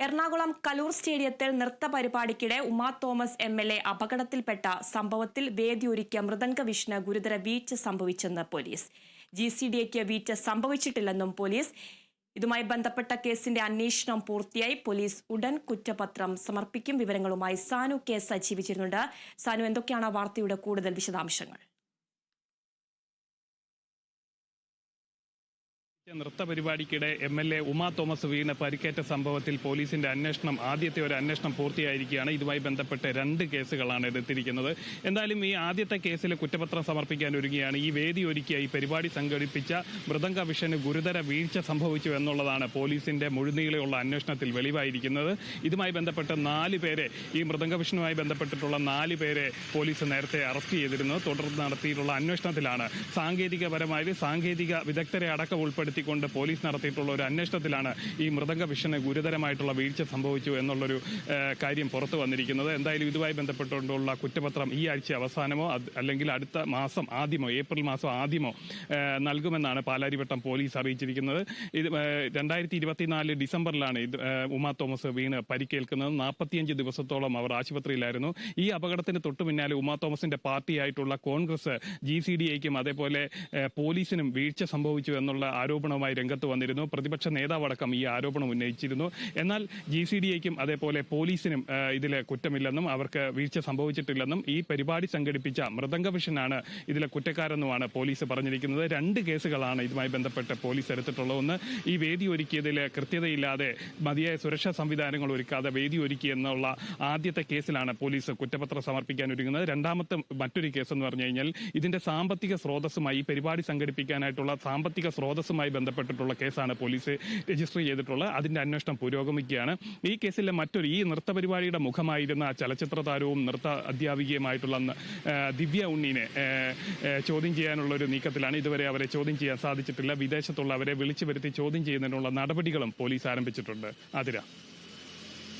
എറണാകുളം കലൂർ സ്റ്റേഡിയത്തിൽ നൃത്ത പരിപാടിക്കിടെ Uma Thomas MLA അപകടത്തിൽപ്പെട്ട സംഭവത്തിൽ വേദിയൊരുക്കിയ മൃദംഗവിഷ്ണു ഗുരുതര വീഴ്ച സംഭവിച്ചെന്ന് പോലീസ്. GCDAക്ക് വീഴ്ച സംഭവിച്ചിട്ടില്ലെന്നും പോലീസ്. ഇതുമായി ബന്ധപ്പെട്ട കേസിന്റെ അന്വേഷണം പൂർത്തിയായി. പോലീസ് ഉടൻ കുറ്റപത്രം സമർപ്പിക്കും. വിവരങ്ങളുമായി സാനു കെ സജീവിച്ചിരുന്നുണ്ട്. സാനു, എന്തൊക്കെയാണ് വാർത്തയുടെ കൂടുതൽ വിശദാംശങ്ങൾ? നൃത്ത പരിപാടിക്കിടെ MLA ഉമാ തോമസ് വീണ് പരിക്കേറ്റ സംഭവത്തിൽ പോലീസിന്റെ ആദ്യത്തെ ഒരു അന്വേഷണം പൂർത്തിയായിരിക്കുകയാണ്. ഇതുമായി ബന്ധപ്പെട്ട് 2 കേസുകളാണ് എടുത്തിരിക്കുന്നത്. എന്തായാലും ഈ ആദ്യത്തെ കേസിൽ കുറ്റപത്രം സമർപ്പിക്കാൻ ഒരുങ്ങിയാണ്. ഈ വേദി ഒരുക്കിയ ഈ പരിപാടി സംഘടിപ്പിച്ച മൃദംഗവിഷ്ണു ഗുരുതര വീഴ്ച സംഭവിച്ചു എന്നുള്ളതാണ് പോലീസിന്റെ മുഴുനീളമുള്ള അന്വേഷണത്തിൽ വെളിവായിരിക്കുന്നത്. ഇതുമായി ബന്ധപ്പെട്ട് 4 പേരെ, ഈ മൃദംഗവിഷ്ണുവുമായി ബന്ധപ്പെട്ടിട്ടുള്ള 4 പേരെ പോലീസ് നേരത്തെ അറസ്റ്റ് ചെയ്തിരുന്നു. തുടർന്ന് നടത്തിയിട്ടുള്ള അന്വേഷണത്തിലാണ് സാങ്കേതിക വിദഗ്ധരെ അടക്കം ഉൾപ്പെടുത്തി കൊണ്ട് പോലീസ് നടത്തിയിട്ടുള്ള ഒരു അന്വേഷണത്തിലാണ് ഈ മൃദംഗവിഷ്ണു ഗുരുതരമായിട്ടുള്ള വീഴ്ച സംഭവിച്ചു എന്നുള്ളൊരു കാര്യം പുറത്തു വന്നിരിക്കുന്നത്. എന്തായാലും ഇതുമായി ബന്ധപ്പെട്ടുകൊണ്ടുള്ള കുറ്റപത്രം ഈ ആഴ്ച അവസാനമോ അല്ലെങ്കിൽ അടുത്ത മാസം ആദ്യമോ, ഏപ്രിൽ മാസം ആദ്യമോ നൽകുമെന്നാണ് പാലാരിവട്ടം പോലീസ് അറിയിച്ചിരിക്കുന്നത്. ഇത് 2024 ഡിസംബറിലാണ് ഉമാ തോമസ് വീണ് പരിക്കേൽക്കുന്നത്. 45 ദിവസത്തോളം അവർ ആശുപത്രിയിലായിരുന്നു. ഈ അപകടത്തിന് തൊട്ടു പിന്നാലെ ഉമാ തോമസിന്റെ പാർട്ടിയായിട്ടുള്ള കോൺഗ്രസ് GCDAക്കും അതേപോലെ പോലീസിനും വീഴ്ച സംഭവിച്ചു എന്നുള്ള ആരോപണവുമായി രംഗത്ത് വന്നിരുന്നു. പ്രതിപക്ഷ നേതാവടക്കം ഈ ആരോപണം ഉന്നയിച്ചിരുന്നു. എന്നാൽ GCDAക്കും അതേപോലെ പോലീസിനും ഇതിലെ കുറ്റമില്ലെന്നും അവർക്ക് വീഴ്ച സംഭവിച്ചിട്ടില്ലെന്നും ഈ പരിപാടി സംഘടിപ്പിച്ച മൃദംഗവിഷ്ണുവാണ് ഇതിലെ കുറ്റക്കാരെന്നുമാണ് പോലീസ് പറഞ്ഞിരിക്കുന്നത്. 2 കേസുകളാണ് ഇതുമായി ബന്ധപ്പെട്ട് പോലീസ് എടുത്തിട്ടുള്ളത്. ഒന്ന്, ഈ വേദി ഒരുക്കിയതിൽ കൃത്യതയില്ലാതെ മതിയായ സുരക്ഷാ സംവിധാനങ്ങൾ ഒരുക്കാതെ വേദി ഒരുക്കി എന്നുള്ള ആദ്യത്തെ കേസിലാണ് പോലീസ് കുറ്റപത്രം സമർപ്പിക്കാൻ ഒരുങ്ങുന്നത്. രണ്ടാമത്തെ മറ്റൊരു കേസ് എന്ന് പറഞ്ഞു കഴിഞ്ഞാൽ ഇതിന്റെ സാമ്പത്തിക സ്രോതസ്സുമായി, ഈ പരിപാടി സംഘടിപ്പിക്കാനായിട്ടുള്ള സാമ്പത്തിക സ്രോതസ്സുമായി ബന്ധപ്പെട്ടിട്ടുള്ള കേസാണ് പോലീസ് രജിസ്റ്റർ ചെയ്തിട്ടുള്ളത്. അതിന്റെ അന്വേഷണം പുരോഗമിക്കുകയാണ്. ഈ കേസിലെ ഈ നൃത്ത പരിപാടിയുടെ മുഖമായിരുന്ന ചലച്ചിത്ര താരവും നൃത്ത അധ്യാപികയുമായിട്ടുള്ള ദിവ്യ ഉണ്ണീനെ ചോദ്യം ചെയ്യാനുള്ള ഒരു നീക്കത്തിലാണ്. ഇതുവരെ അവരെ ചോദ്യം ചെയ്യാൻ സാധിച്ചിട്ടില്ല. വിദേശത്തുള്ള അവരെ വിളിച്ചു വരുത്തി ചോദ്യം ചെയ്യുന്നതിനുള്ള നടപടികളും പോലീസ് ആരംഭിച്ചിട്ടുണ്ട്. ആതിര.